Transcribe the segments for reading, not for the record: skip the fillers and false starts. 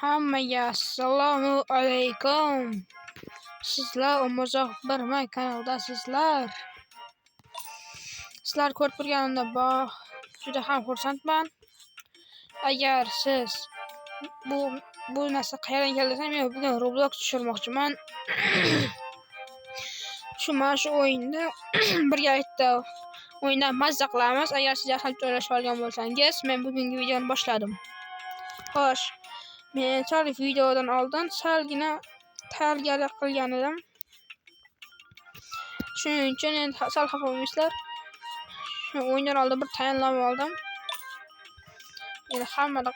Hammaga assalomu alaykum. Sizlar Umurzoq Birmay kanaldasizlar. Sizlar ko'rib turganimdan juda ham xursandman. Agar siz bu narsa qayerdan keldi desam, men bugun Roblox tushirmoqchiman. Mana shu o'yinda birgalikda o'yindan mazza qilamiz. Agar siz yaxshi joylashib olgan bo'lsangiz, men bugungi videoni boshladim. Xo'sh, men videodan oldin salgina tayyorgarlik qilgan edim. Shuning uchun endi sal xafa bo'lmaysizlar. Shu o'yindan oldin bir tayinlab oldim. Endi hammada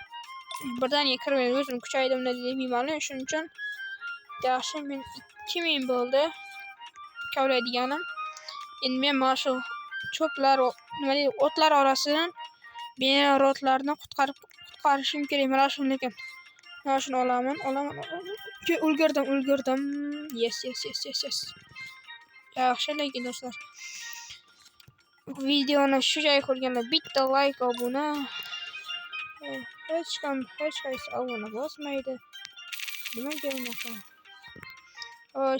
birdaniga kirmay o'zim kuchaydim deyman. Shuning uchun yaxshi, men 2000 bo'ldi kavlaydiganim. Endi men mana shu cho'plar, nima deydi, o'tlar orasidan benorotlarni qutqarishim kerak. Mana shuni, lekin mana shuni olaman. Ulgurdim. Yes. Yaxshi, lekin do'stlar, videoni shu joyga ko'rganlar bitta like, obuna. Hech qaysi obuna bosmaydi. Nimaga unaqa?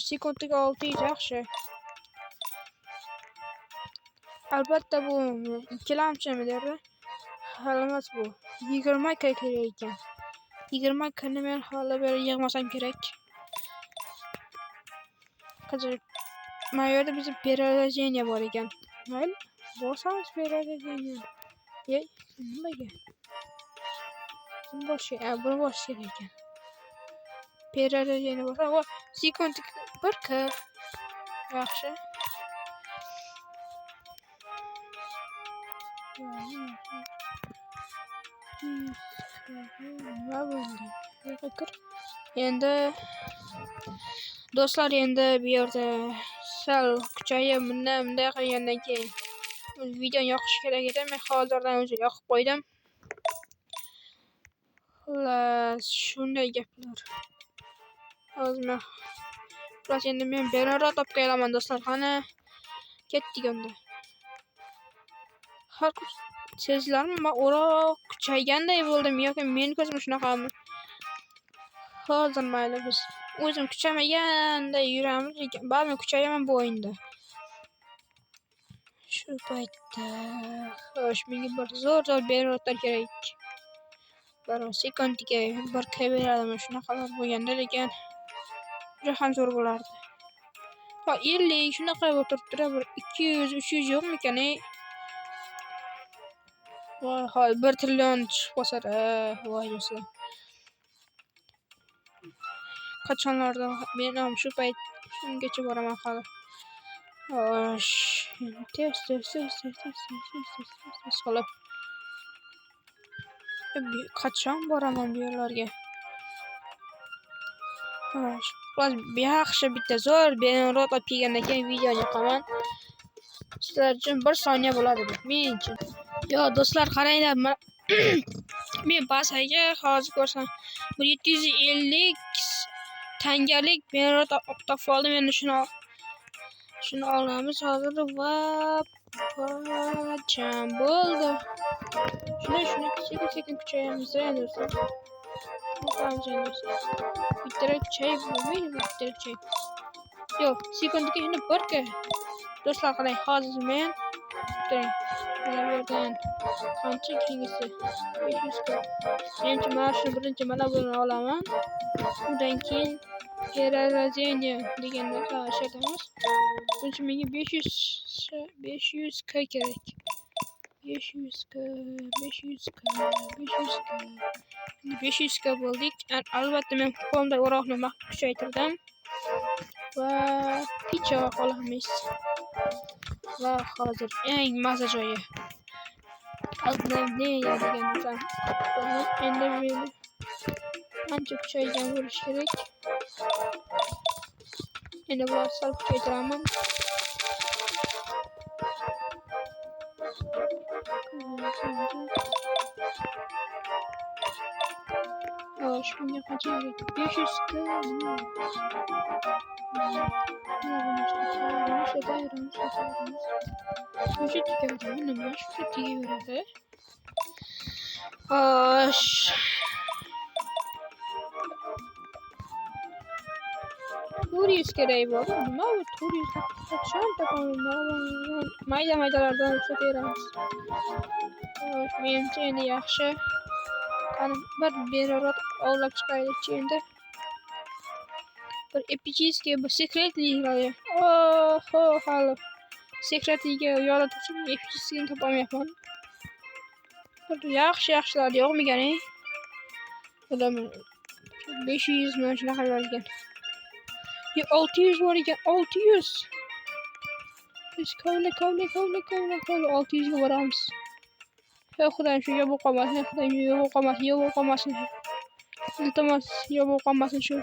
Sekundiga 600 yaxshi. Albatta bu ikkilamchimi derdi. Hali emas bu. 20 k kerak ekan. 20 kni men hali beri yig'masam kerak. Qiziq. Mana yerda bizim перерождение bor ekan. Mayli, bosamiz перерождение. Nimaga? Buni bosish kerak ekan. Перерождение bo'lsa, sekundiga 1 k. Yaxshi. Endi do'stlar, endi bu yerda sal kuchayib bunday qilgandan keyin video yoqish kerak edi. Men hozirdan o'zi yoqib qo'ydim. Xullas, shunday gaplar. Hozir endi men benorot olib kelaman do'stlar. Qani ketdik endi. Har sezlarmi? Men kuchayganday bo'ldim yoki men ko'zim shunaqami? Hozir mayli, biz o'zim kuchamaganday yuramiz, lekin baribir kuchayaman bu o'yinda. Shu paytda xo'sh, menga bir zo'r benorotlar kerak. Bir sekundiga 1 k beradimi? Shunaqalar bo'lganda, lekin juda ham zo'r bo'lardi. 50 shunaqa bo'lib turibdi, bir 200 300 yo'qmi ekan? Voy, 1 trillion tushib qolsa, voy do'stlar. Qachonlarda men ham shu payt shungacha boraman hali. Xo'sh, tez qilib. Qachon boraman bu yerlarga? Xo'sh, yaxshi bitta zo'r benorot olib kelgandan keyin video yoqaman. Sizlar uchun 1 soniya bo'ladi bu men uchun. Yo do'stlar, qaranglar, men pasaga hozir ko'rsam 750 tangalik benorot topib oldim. Endi shuni olamiz hozir va qachon bo'ldi. Shuni sekin kuchayamiz endi do'stlar. Bittarak kuchayib bo'lmaydi, bittarak kuchayib. Yo'q, sekundiga endi 1 k. Do'stlar, qarang, hozir men yerdan qancha kengisi 500 k. Endi mana shuni mana buni olaman. Undan keyin перерождение deganda qilamiz. Buncha menga 500 k kerak. 500 k bo'ldik. Albatta men qo'limda o'roqni kuchaytirdim va pichoq olamiz. Va hozir eng maza joyi. Обновление degan endi men ancha kuchaygan bo'lish kerak. Endi bularni sal kuchaytiraman. Xo'sh, bunga qancha kerak? 500 k. Shuncha tegaveradi, nima shuncha tegaveradi? Xo'sh, 400 kerak bo'ldi. Nima bu 400 qachon topamiz? Mayda-maydalardan ishlataveramiz. Xo'sh, menimcha endi yaxshi. Qani bir berorat ovlab chiqaylik endi. Bir epichiskiy, bir sekretliga. Oho, hali sekretliga yorituvchi epichiskiyni topolmayapman. Bir yaxshi-yaxshilar yo'qmikan? Bilaman. 500 mi shunaqa yozgan. 600 bor ekan, 600. Biz kovla 600 ga boramiz. Hey xudoyim, shu yo'q qolmasin, xudoyim yo'q qolmasin. Iltimos, yo'q qolmasin shu.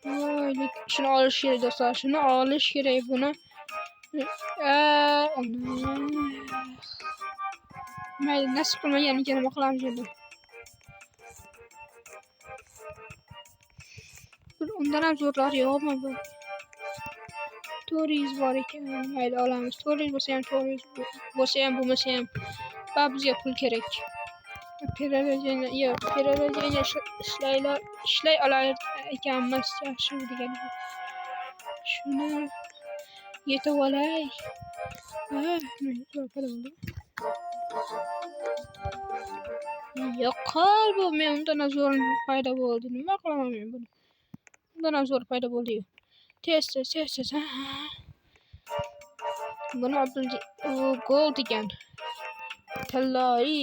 Voy, shuni olish kerak do'stlar, shuni olish kerak buni. Mayli, nasib qilmagan ekan nima qilamiz endi. Undan ham zo'rlar yo'qmi bu? 400 bor ekan. Mayli, olamiz. 400 bo'lsa ham, 400 bo'lsa ham, bo'lmasa ham. Bizga pul kerak. Перерождение ishlay olar ekanmiz, yaxshi degan. Shuni yetib olay. Yo'qol bu, men undan zo'r paydo bo'ldi. Nima qilaman men buni? Undan zo'r paydo bo'ldi-yu. Tez. Buni gol degan. Talloy.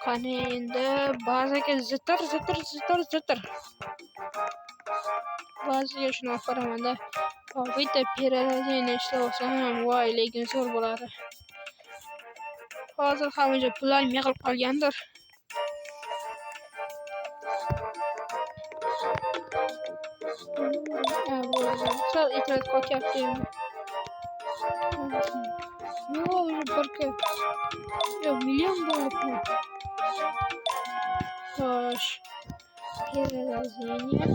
Qani endi bazaga zitir. Bazaga shuni olib boraman-da. Bitta перерождение ishlab olsam ham voy, lekin zo'r bo'ladi. Hozir hamma pullarim yig'ilib qolgandir. Sal internet qo'yapti. Yo'q, million bo'libdi. Xo'sh. Перерождение.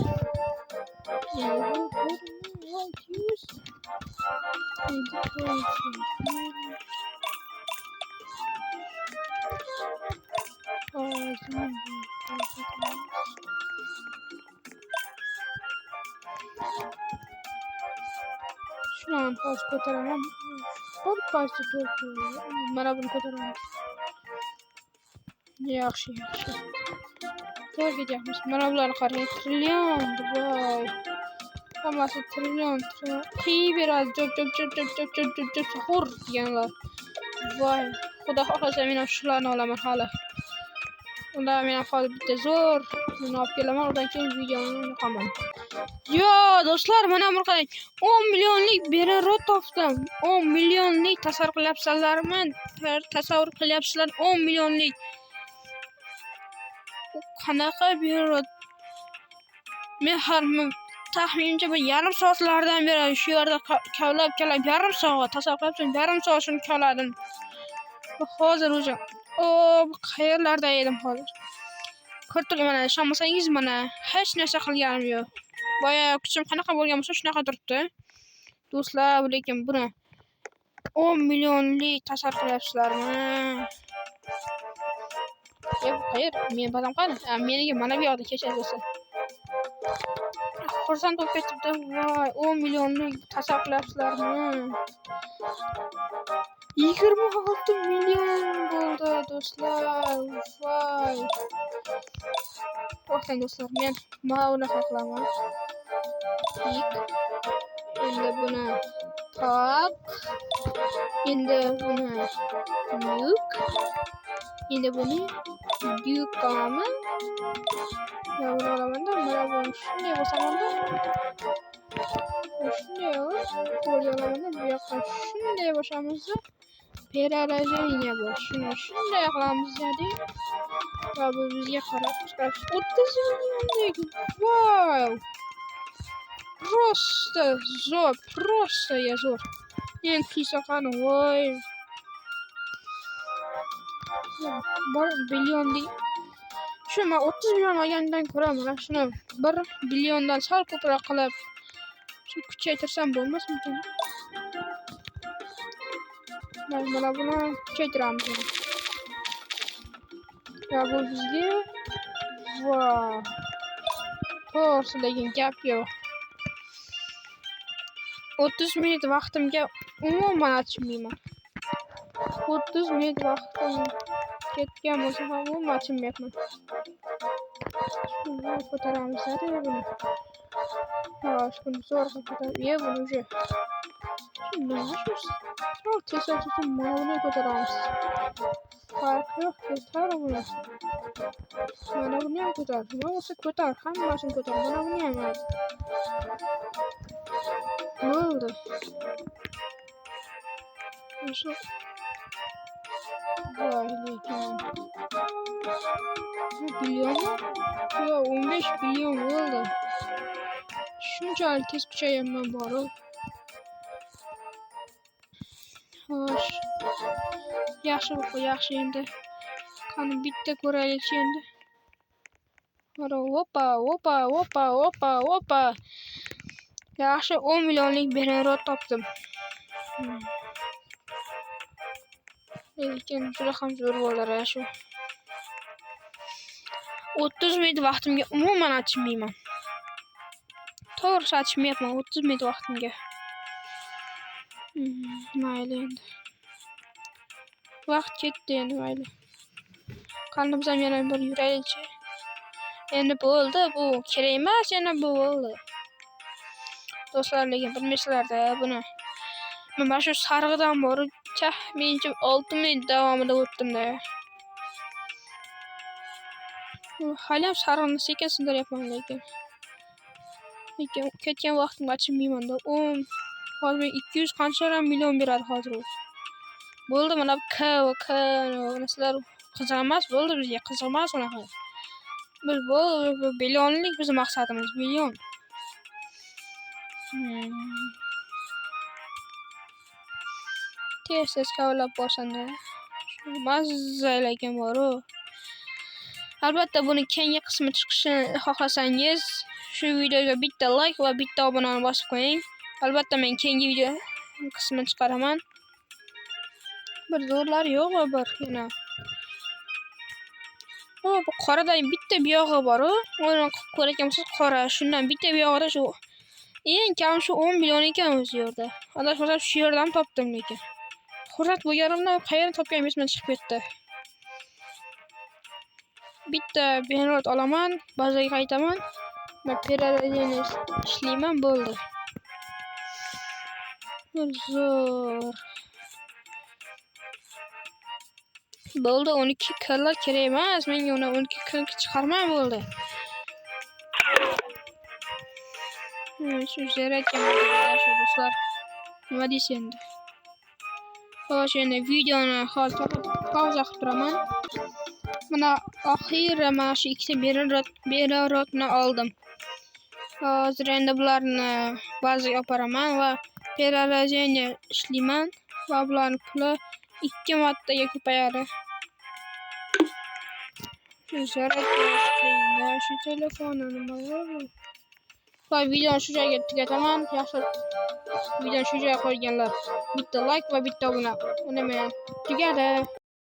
Şunu an fazla ko'taraman. Bir parcha to'g'ri. Mana buni ko'taraman. Yaxshi. To'g'ri ketyapmiz. Mana bularni qarang. Trillion. Voy. Hammasi trillion. Qiyaveradi. Job. Xur deganlar. Voy. Xudo xohlasa men ham shularni olaman hali. Unda men hozir bitta zo'r buni olib kelaman, undan keyin videoni yoqaman. Yo, do'stlar, mana bu qarang. 10 millionlik berarot topdim. 10 millionlik tasavvur qilyapsizlarmi? Tasavvur qilyapsizlar 10 millionlik. Qanaqa berarot? Men har taxminimcha bir yarim soatlardan beri shu yerda kavlab yarim soat, tasavvur qilibsiz, yarim soat shuni kavladim. Hozir o'zim qayerlarda edim hozir. Ko'rib mana ishonmasangiz mana hech narsa qilganim yo'q. Boya kuchim qanaqa bo'lgan bo'lsa shunaqa turibdi. Do'stlar, lekin buni 10 millionlik tasavvur qilyapsizlarmi? Qayer? Men bazam qani? Meniki mana bu yoqda kechasi. Xursand bo'lib ketibdi. Voy, 10 millionlik tasavvur qilyapsizlarmi? 26 million bo'ldi do'stlar. Voy. To'xtang do'stlar, men mana qilaman. Endi buni tak. Endi buni yuk. Endi buni yukami? Mana olamanda, mana buni shunday bo'lsa-manda. Shunday bo'lalamanda, bu yoqqa shunday boshamiz-da. Перерождение bu. Shunday qilamiz-da. Va bu bizga qarab chiqadi. 30 millionlik. Wow! Просто zo'r. Men qisaqani, voy. 1 billionlik. Shu men 30 million olgandan ko'ra mana shuni 1 billiondan sal ko'proq qilib shu kuchaytirsam bo'lmasmikan? Mana buni kuchaytiramiz. Ya bu bizga wow. to'g'risi lekin gap yo'q. 30 minut vaqtimga umuman achinmayman. 30 minut vaqtim ketgan bo'lsa ham umuman achinmayapman. Shuni ko'taramiz buni. Shuni zo'rg'a ko'tarib, buni уже. Nima shu? Tez mana buni ko'taramiz. Farq yo'q, ko'taraveramiz. Mana buni ham ko'tar. Nima bo'lsa ko'tar, hammasini ko'tar. Mana buni ham mayli. Bo'ldi. Shu voy lekin. Bu bilyonmi? Yo, 15 bilyon bo'ldi. Shunchalik tez kuchayaman boru. Xo'sh. Yaxshi endi. Qani bitta ko'raylik endi. Mana opa. Yaxshi 10 millionlik Benerot topdim. Lekin juda ham zo'r bo'ladi shu. 30 minut vaqtimga umuman achinmayman. To'g'risi achinmayapman 30 minut vaqtimga. Mayli endi. Vaqt ketdi endi mayli. Qani biz ham yana bir yuraylikchi. Endi bo'ldi bu. Kerak emas yana bu bo'ldi. Do'stlar, lekin bilmaysizlar-da buni. Men mana shu sarg'idan borib, menimcha 6 minut davomida o'tdim-da. Hali ham sarg'ini sekin sindiryapman lekin. Ketgan vaqtimga achinmayman-da. Hozir 200 qancha million beradi hozir u. Bo'ldi, mana K narsalar qiziq emas, bo'ldi bizga qiziq emas unaqa. Biz millionlik bizning maqsadimiz, million. Tez kavlab borsam-da. Mazza lekin bor-ku. Albatta buni keyingi qismi chiqishini xohlasangiz, shu videoga bitta like va bitta obunani bosib qo'ying. Albatta men keyingi video qismini chiqaraman. Bir zo'rlar yo'qmi bir yana. Bu qoradan bitta buyog'i bor-ku. Uni ko'rayotgansiz qora. Shundan bitta buyog'ida shu eng kam shu 10 million ekan o'zi yerda. Adashmasam shu yerdan topdim lekin. Xursand bo'lganimdan qayerdan topganim esimdan chiqib ketdi. Bitta Benerot olaman, bazaga qaytaman va perarajini ishlayman, bo'ldi. Zo'r. Bo'ldi, 12 kallar kerak emas. Menga uni 12 kal chiqarmay bo'ldi. Shu zaryadga shu do'stlar. Nima deysiz endi? Xo'sh, endi videoni hozir pauza qilib turaman. Mana oxiri mana shu ikkita Benerotni oldim. Hozir endi bularni bazaga olib boraman va perarajini ishlayman va bularning puli 2 martaga ko'payadi. Shu telefonni nima bo'ldi? Videoni shu joyga tugataman. Yaxshi videoni shu joyga qo'yganlar bitta like va bitta obuna. Uni men tugadi.